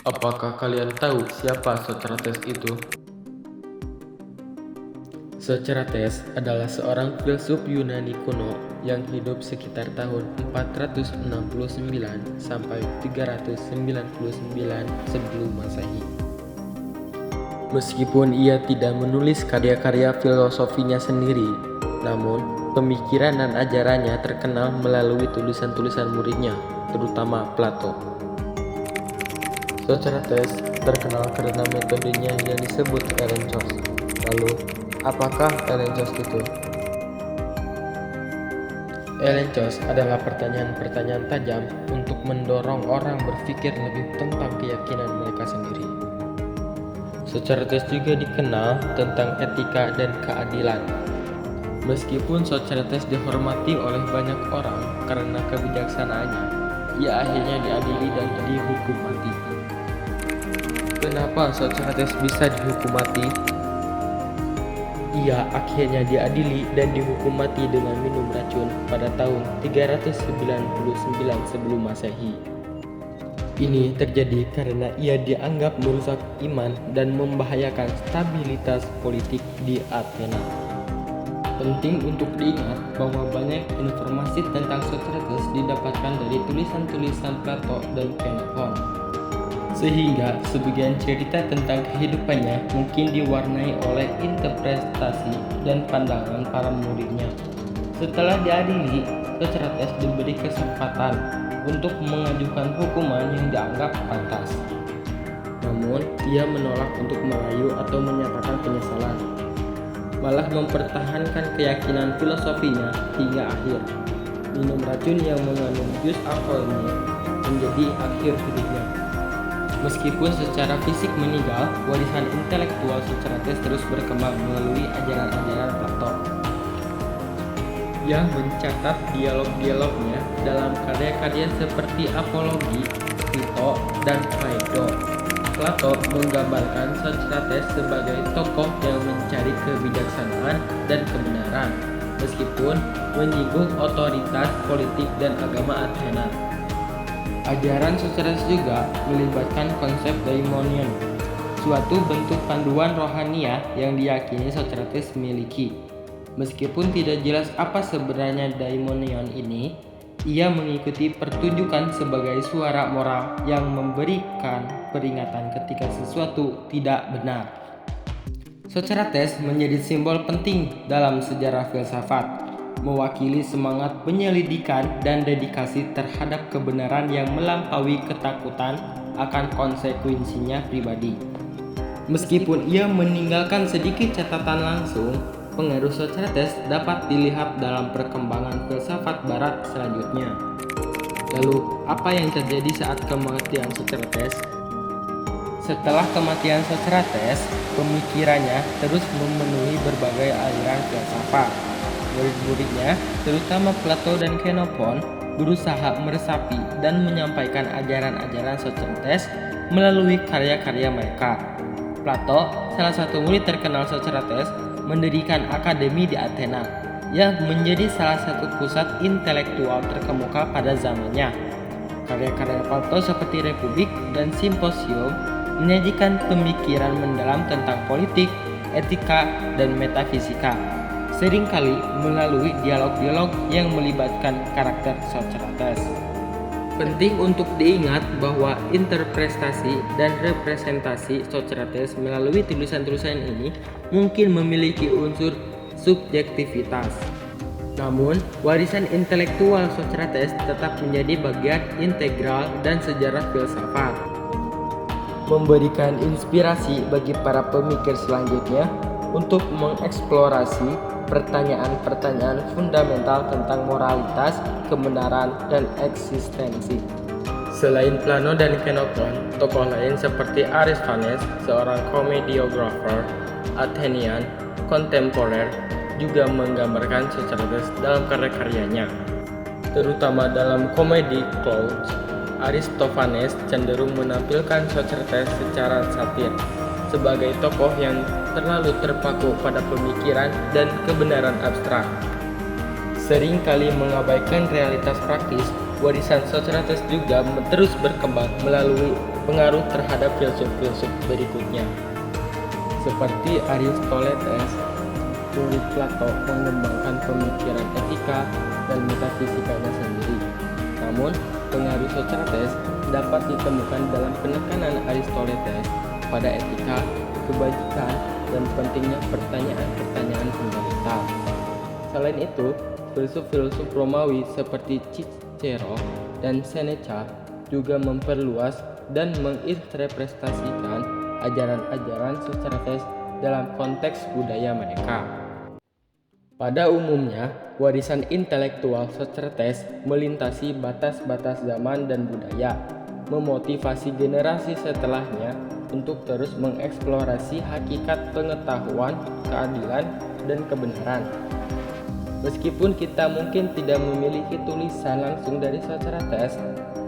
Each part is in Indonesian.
Apakah kalian tahu siapa Socrates itu? Socrates adalah seorang filsuf Yunani kuno yang hidup sekitar tahun 469 sampai 399 sebelum Masehi. Meskipun ia tidak menulis karya-karya filosofinya sendiri, namun pemikiran dan ajarannya terkenal melalui tulisan-tulisan muridnya, terutama Plato. Socrates terkenal karena metodenya yang disebut Elenchos. Lalu, apakah Elenchos itu? Elenchos adalah pertanyaan-pertanyaan tajam untuk mendorong orang berpikir lebih tentang keyakinan mereka sendiri. Socrates juga dikenal tentang etika dan keadilan. Meskipun Socrates dihormati oleh banyak orang karena kebijaksanaannya, ia akhirnya diadili dan dihukum mati. Kenapa Socrates bisa dihukum mati? Ia akhirnya diadili dan dihukum mati dengan minum racun pada tahun 399 sebelum Masehi. Ini terjadi karena ia dianggap merusak iman dan membahayakan stabilitas politik di Athena. Penting untuk diingat bahwa banyak informasi tentang Socrates didapatkan dari tulisan-tulisan Plato dan Xenophon, sehingga sebagian cerita tentang kehidupannya mungkin diwarnai oleh interpretasi dan pandangan para muridnya. Setelah diadili, Socrates diberi kesempatan untuk mengajukan hukuman yang dianggap pantas. Namun, ia menolak untuk merayu atau menyatakan penyesalan, malah mempertahankan keyakinan filosofinya hingga akhir. Minum racun yang mengandung jus alkoholnya menjadi akhir hidupnya. Meskipun secara fisik meninggal, warisan intelektual Socrates terus berkembang melalui ajaran-ajaran Plato. Ia mencatat dialog-dialognya dalam karya-karya seperti Apologi, Crito, dan Phaedo. Plato menggambarkan Socrates sebagai tokoh yang mencari kebijaksanaan dan kebenaran, meskipun menyinggung otoritas politik dan agama Athena. Ajaran Socrates juga melibatkan konsep daimonion, suatu bentuk panduan rohania yang diyakini Socrates miliki. Meskipun tidak jelas apa sebenarnya daimonion ini, ia mengikuti pertunjukan sebagai suara moral yang memberikan peringatan ketika sesuatu tidak benar. Socrates menjadi simbol penting dalam sejarah filsafat, mewakili semangat penyelidikan dan dedikasi terhadap kebenaran yang melampaui ketakutan akan konsekuensinya pribadi. Meskipun ia meninggalkan sedikit catatan langsung, pengaruh Socrates dapat dilihat dalam perkembangan filsafat barat selanjutnya. Lalu, apa yang terjadi saat kematian Socrates? Setelah kematian Socrates, pemikirannya terus memenuhi berbagai aliran filsafat. Murid-muridnya, terutama Plato dan Xenophon, berusaha meresapi dan menyampaikan ajaran-ajaran Socrates melalui karya-karya mereka. Plato, salah satu murid terkenal Socrates, mendirikan akademi di Athena, yang menjadi salah satu pusat intelektual terkemuka pada zamannya. Karya-karya Plato seperti Republik dan Simposium menyajikan pemikiran mendalam tentang politik, etika, dan metafisika, seringkali melalui dialog-dialog yang melibatkan karakter Socrates. Penting untuk diingat bahwa interpretasi dan representasi Socrates melalui tulisan-tulisan ini mungkin memiliki unsur subjektivitas. Namun, warisan intelektual Socrates tetap menjadi bagian integral dan sejarah filsafat, memberikan inspirasi bagi para pemikir selanjutnya untuk mengeksplorasi pertanyaan-pertanyaan fundamental tentang moralitas, kebenaran, dan eksistensi. Selain Plato dan Xenophon, tokoh lain seperti Aristophanes, seorang komediografer Athenian kontemporer, juga menggambarkan Socrates dalam karya-karyanya. Terutama dalam komedi Clouds, Aristophanes cenderung menampilkan Socrates secara satir, sebagai tokoh yang terlalu terpaku pada pemikiran dan kebenaran abstrak. Seringkali mengabaikan realitas praktis warisan Socrates juga terus berkembang melalui pengaruh terhadap filsuf-filsuf berikutnya. Seperti Aristoteles, murid Plato mengembangkan pemikiran etika dan metafisikanya sendiri. Namun, pengaruh Socrates dapat ditemukan dalam penekanan Aristoteles pada etika, kebajikan, dan pentingnya pertanyaan-pertanyaan fundamental. Selain itu, filsuf-filsuf Romawi seperti Cicero dan Seneca juga memperluas dan menginterpretasikan ajaran-ajaran Socrates dalam konteks budaya mereka. Pada umumnya, warisan intelektual Socrates melintasi batas-batas zaman dan budaya, memotivasi generasi setelahnya untuk terus mengeksplorasi hakikat pengetahuan, keadilan, dan kebenaran. Meskipun kita mungkin tidak memiliki tulisan langsung dari Socrates,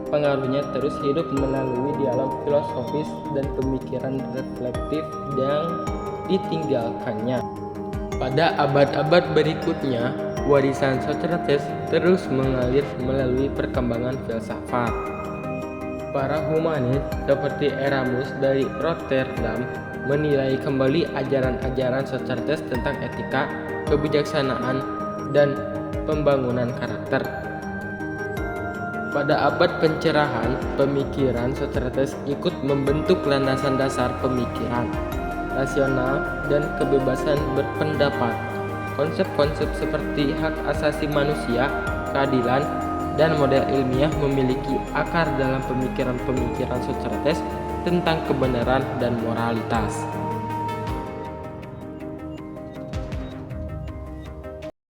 pengaruhnya terus hidup melalui dialog filosofis dan pemikiran reflektif yang ditinggalkannya. Pada abad-abad berikutnya, warisan Socrates terus mengalir melalui perkembangan filsafat. Para humanis seperti Erasmus dari Rotterdam menilai kembali ajaran-ajaran Socrates tentang etika, kebijaksanaan, dan pembangunan karakter. Pada abad pencerahan, pemikiran Socrates ikut membentuk landasan dasar pemikiran rasional dan kebebasan berpendapat. Konsep-konsep seperti hak asasi manusia, keadilan, dan model ilmiah memiliki akar dalam pemikiran-pemikiran Socrates tentang kebenaran dan moralitas.